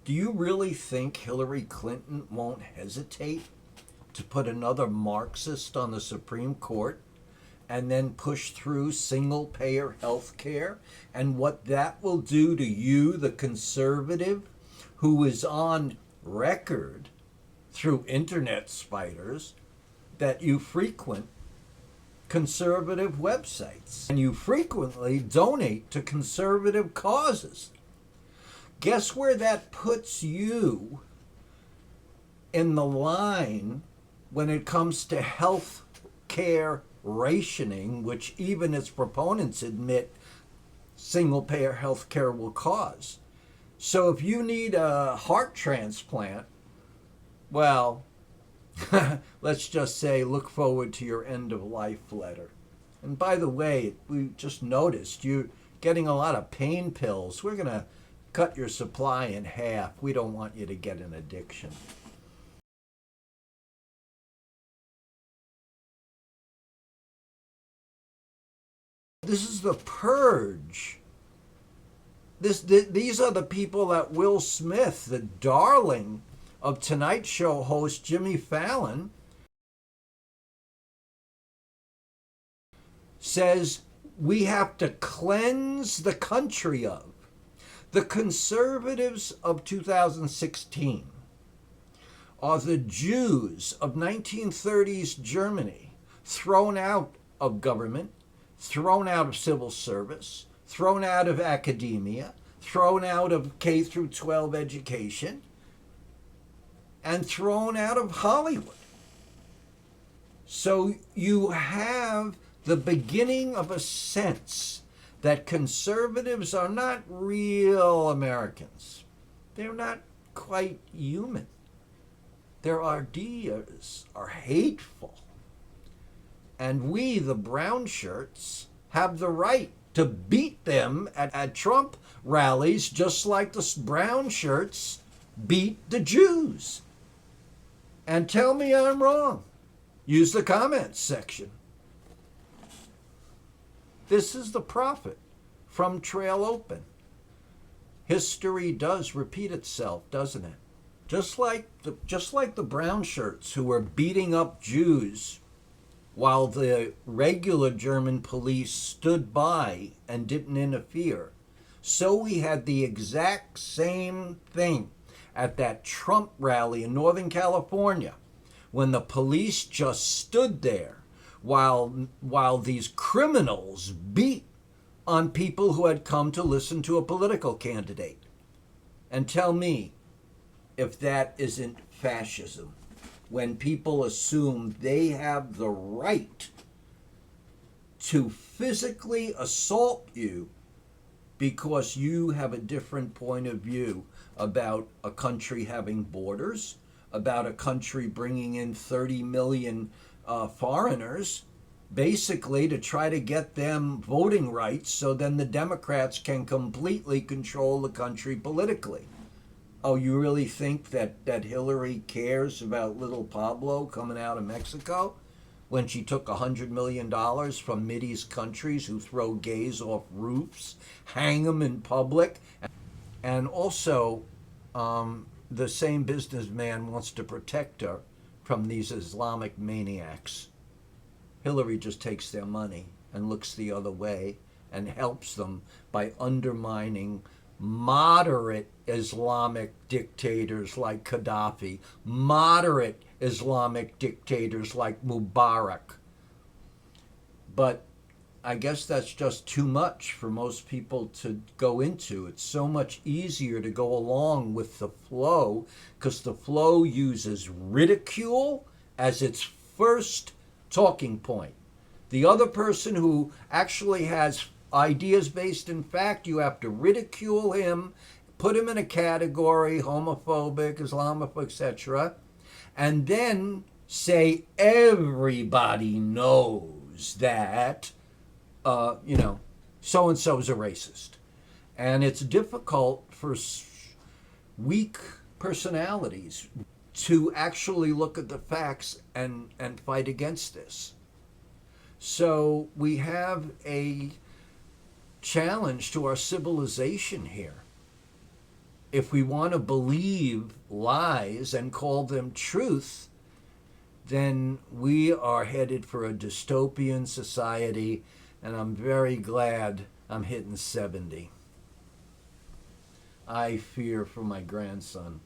Do you really think Hillary Clinton won't hesitate to put another Marxist on the Supreme Court and then push through single payer health care? And what that will do to you, the conservative, who is on record through internet spiders that you frequent conservative websites and you frequently donate to conservative causes. Guess where that puts you in the line when it comes to health care rationing, which even its proponents admit single payer health care will cause. So if you need a heart transplant, well, let's just say look forward to your end of life letter. And by the way, we just noticed you're getting a lot of pain pills. We're going to cut your supply in half. We don't want you to get an addiction. This is the purge. These are the people that Will Smith, the darling of Tonight Show host Jimmy Fallon, says we have to cleanse the country of. The conservatives of 2016 are the Jews of 1930s Germany, thrown out of government, thrown out of civil service, thrown out of academia, thrown out of K through 12 education, and thrown out of Hollywood. So you have the beginning of a sense that conservatives are not real Americans. They're not quite human. Their ideas are hateful. And we, the brown shirts, have the right to beat them at Trump rallies just like the brown shirts beat the Jews. And tell me I'm wrong. Use the comments section. This is the prophet from Trail Open. History does repeat itself, doesn't it? Just like the brown shirts who were beating up Jews while the regular German police stood by and didn't interfere. So we had the exact same thing at that Trump rally in Northern California when the police just stood there while these criminals beat on people who had come to listen to a political candidate. And tell me if that isn't fascism, when people assume they have the right to physically assault you because you have a different point of view about a country having borders, about a country bringing in 30 million foreigners, basically to try to get them voting rights so then the Democrats can completely control the country politically. Oh, you really think that Hillary cares about little Pablo coming out of Mexico when she took $100 million from Mideast countries who throw gays off roofs, hang them in public? And also, the same businessman wants to protect her from these Islamic maniacs. Hillary just takes their money and looks the other way and helps them by undermining moderate Islamic dictators like Gaddafi, moderate Islamic dictators like Mubarak. But I guess that's just too much for most people to go into. It's so much easier to go along with the flow because the flow uses ridicule as its first talking point. The other person who actually has ideas based in fact, you have to ridicule him, put him in a category, homophobic, Islamophobic, etc., and then say everybody knows that so-and-so is a racist. And it's difficult for weak personalities to actually look at the facts and fight against this. So we have a challenge to our civilization here. if we want to believe lies and call them truth, then we are headed for a dystopian society, and I'm very glad I'm hitting 70. I fear for my grandson.